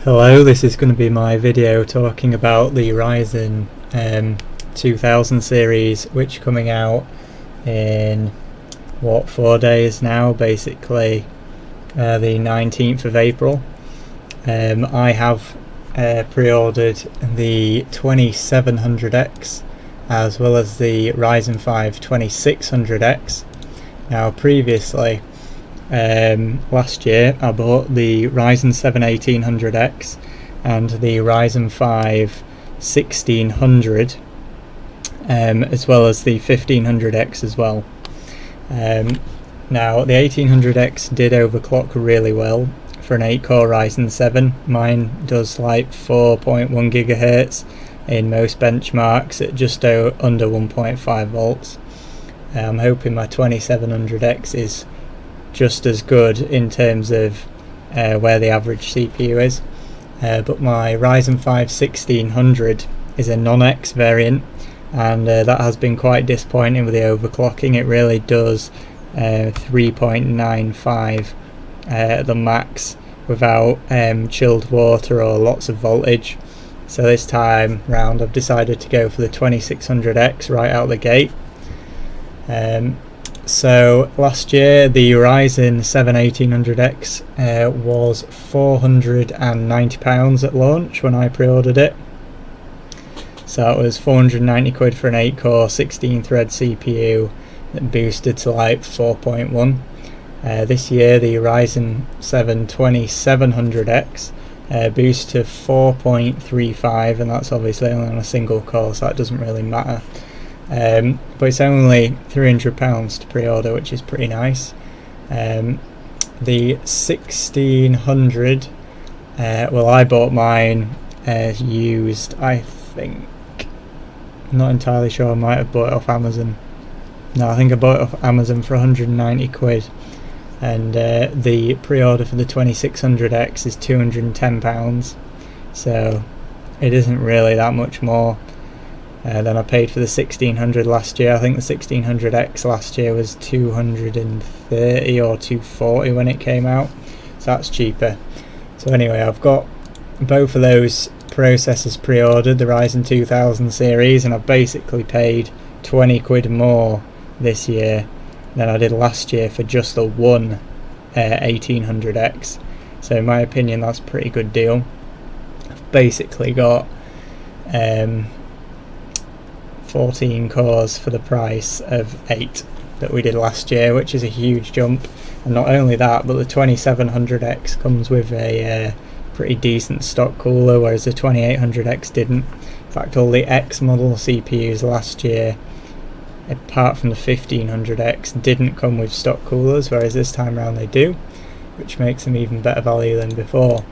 Hello, this is going to be my video talking about the Ryzen 2000 series, which are coming out in 4 days now, basically the 19th of April. I have pre-ordered the 2700X as well as the Ryzen 5 2600X. Now previously, last year I bought the Ryzen 7 1800X and the Ryzen 5 1600, as well as the 1500X as well. Now the 1800X did overclock really well for an 8-core Ryzen 7. Mine does like 4.1 GHz in most benchmarks at just under 1.5 volts. I'm hoping my 2700X is just as good in terms of where the average CPU is, but my Ryzen 5 1600 is a non-X variant, and that has been quite disappointing with the overclocking. It really does 3.95 at the max without chilled water or lots of voltage. So this time round I've decided to go for the 2600X right out the gate. So last year the Ryzen 7 1800X was £490 at launch when I pre-ordered it. So that was 490 quid for an 8-core 16-thread CPU that boosted to like 4.1. This year the Ryzen 7 2700X boosts to 4.35, and that's obviously only on a single core, so that doesn't really matter. But it's only £300 to pre-order, which is pretty nice. The 1600, well, I bought mine used, I think. I'm not entirely sure, I might have bought it off Amazon. No, I think I bought it off Amazon for 190 quid. And the pre-order for the 2600X is £210. So it isn't really that much more than I paid for the 1600 last year. I think the 1600X last year was 230 or 240 when it came out, so that's cheaper. So anyway, I've got both of those processors pre-ordered, the Ryzen 2000 series, and I've basically paid 20 quid more this year than I did last year for just the one 1800X. So in my opinion, that's a pretty good deal. I've basically got 14 cores for the price of 8 that we did last year, which is a huge jump. And not only that, but the 2700X comes with a pretty decent stock cooler, whereas the 2800X didn't. In fact, all the X model CPUs last year, apart from the 1500X, didn't come with stock coolers, whereas this time around they do, which makes them even better value than before.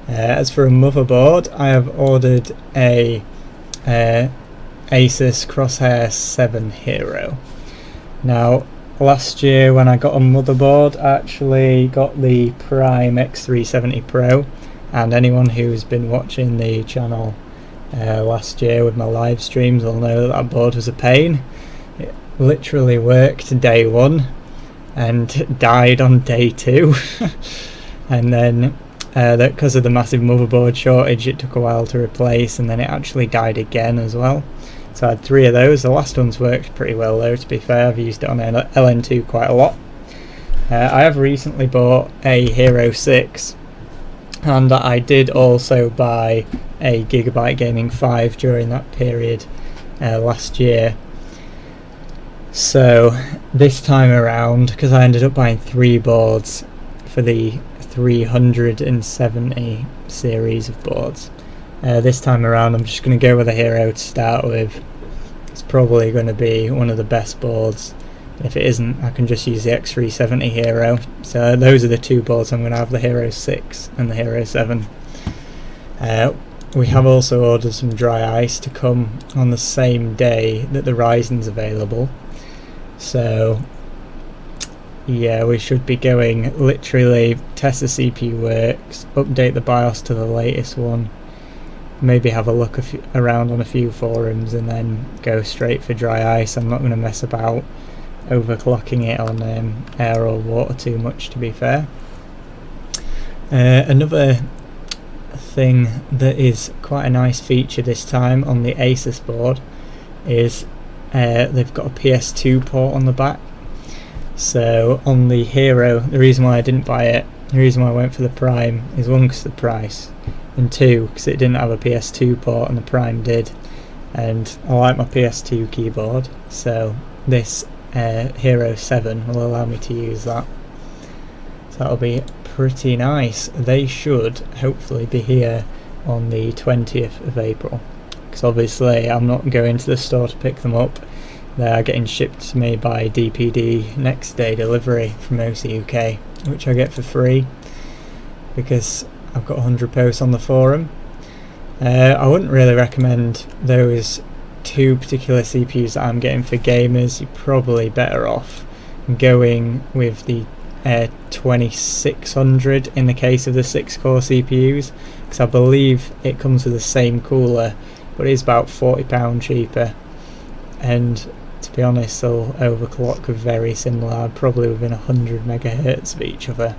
As for a motherboard, I have ordered a Asus Crosshair 7 Hero. Now last year when I got a motherboard, I actually got the Prime X370 Pro, and anyone who's been watching the channel last year with my live streams will know that that board was a pain. It literally worked day one and died on day two. And then because of the massive motherboard shortage, it took a while to replace, and then it actually died again as well. So I had 3 of those. The last one's worked pretty well though, to be fair. I've used it on LN2 quite a lot. I have recently bought a Hero 6, and I did also buy a Gigabyte Gaming 5 during that period last year. So this time around, because I ended up buying 3 boards for the 370 series of boards, this time around I'm just going to go with a Hero to start with. It's probably going to be one of the best boards. If it isn't, I can just use the X370 Hero. So those are the 2 boards I'm going to have, the Hero 6 and the Hero 7. We have also ordered some dry ice to come on the same day that the Ryzen's available. So yeah, we should be going, literally test the CPU works, update the BIOS to the latest one, maybe have a look around on a few forums, and then go straight for dry ice. I'm not going to mess about overclocking it on air or water too much, to be fair. Another thing that is quite a nice feature this time on the Asus board is they've got a PS2 port on the back. So on the Hero, the reason why I didn't buy it, the reason why I went for the Prime is one, because of the price, and two, because it didn't have a PS2 port and the Prime did, and I like my PS2 keyboard, so this Hero 7 will allow me to use that. So that'll be pretty nice. They should hopefully be here on the 20th of April, because obviously I'm not going to the store to pick them up. They are getting shipped to me by DPD, next day delivery from OC UK, which I get for free because I've got 100 posts on the forum. I wouldn't really recommend those two particular CPUs that I'm getting for gamers. You're probably better off going with the 2600 in the case of the 6-core CPUs, because I believe it comes with the same cooler, but it is about £40 cheaper, and to be honest they'll overclock very similar, probably within 100 megahertz of each other.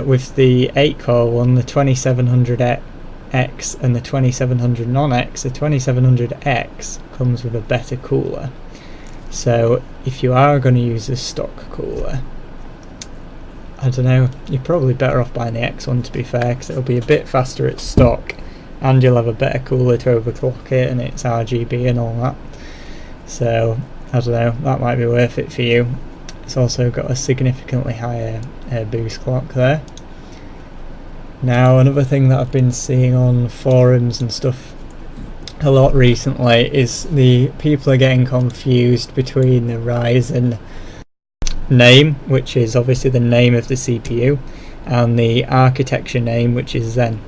With the 8-core one, the 2700X and the 2700 non-X, the 2700X comes with a better cooler. So if you are going to use a stock cooler, I don't know, you're probably better off buying the X one, to be fair, because it'll be a bit faster at stock and you'll have a better cooler to overclock it, and it's RGB and all that. So I don't know, that might be worth it for you. It's also got a significantly higher boost clock there. Now another thing that I've been seeing on forums and stuff a lot recently is the people are getting confused between the Ryzen name, which is obviously the name of the CPU, and the architecture name, which is Zen.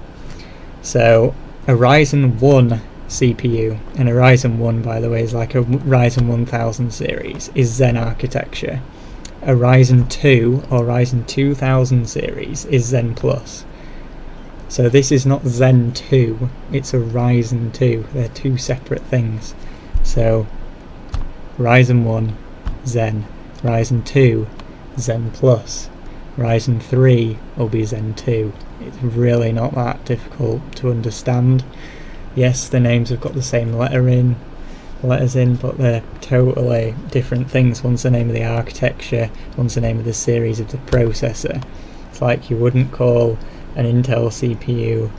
So a Ryzen 1 CPU, and a Ryzen 1, by the way, is like a Ryzen 1000 series, is Zen architecture. A Ryzen 2 or Ryzen 2000 series is Zen Plus. So this is not Zen 2, it's a Ryzen 2. They're two separate things. So Ryzen 1, Zen. Ryzen 2, Zen Plus. Ryzen 3 will be Zen 2. It's really not that difficult to understand. Yes, the names have got the same letters in, but they're totally different things. One's the name of the architecture, one's the name of the series of the processor. It's like you wouldn't call an Intel CPU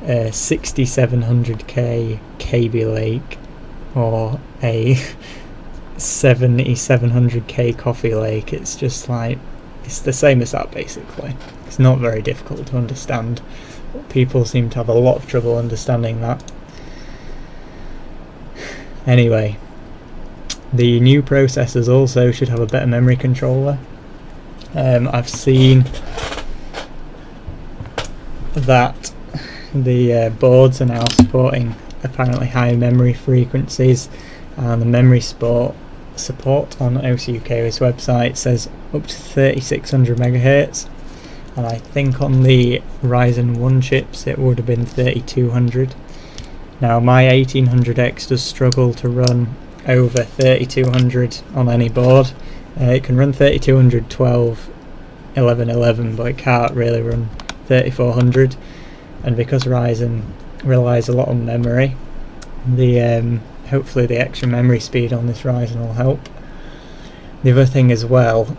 6700K Kaby Lake or a 7700K Coffee Lake. It's just like, it's the same as that basically. It's not very difficult to understand, but people seem to have a lot of trouble understanding that. Anyway, the new processors also should have a better memory controller. I've seen that the boards are now supporting apparently higher memory frequencies, and the memory support on OCUK's website says up to 3600 megahertz, and I think on the Ryzen 1 chips it would have been 3200. Now my 1800X does struggle to run over 3200 on any board. It can run 3200, 12, 1111, but it can't really run 3400, and because Ryzen relies a lot on memory, the hopefully the extra memory speed on this Ryzen will help. The other thing as well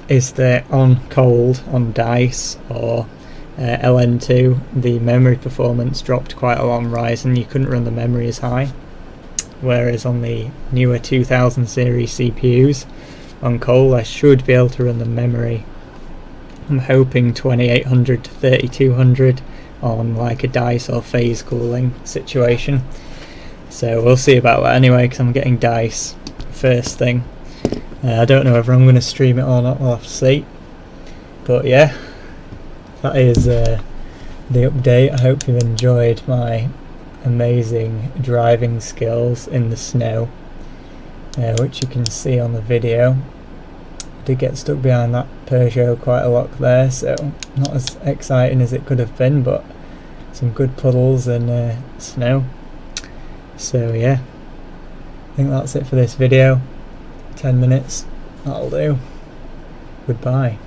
is that on cold, on DICE or LN2, the memory performance dropped quite a lot on Ryzen. You couldn't run the memory as high, whereas on the newer 2000 series CPUs on cold I should be able to run the memory. I'm hoping 2800 to 3200 on like a DICE or phase cooling situation. So we'll see about that anyway, because I'm getting DICE first thing. I don't know whether I'm going to stream it or not, we'll have to see. But yeah, that is the update. I hope you've enjoyed my amazing driving skills in the snow, which you can see on the video. I did get stuck behind that Peugeot quite a lot there, so not as exciting as it could have been, but some good puddles and snow. So yeah, I think that's it for this video. 10 minutes, that'll do. Goodbye.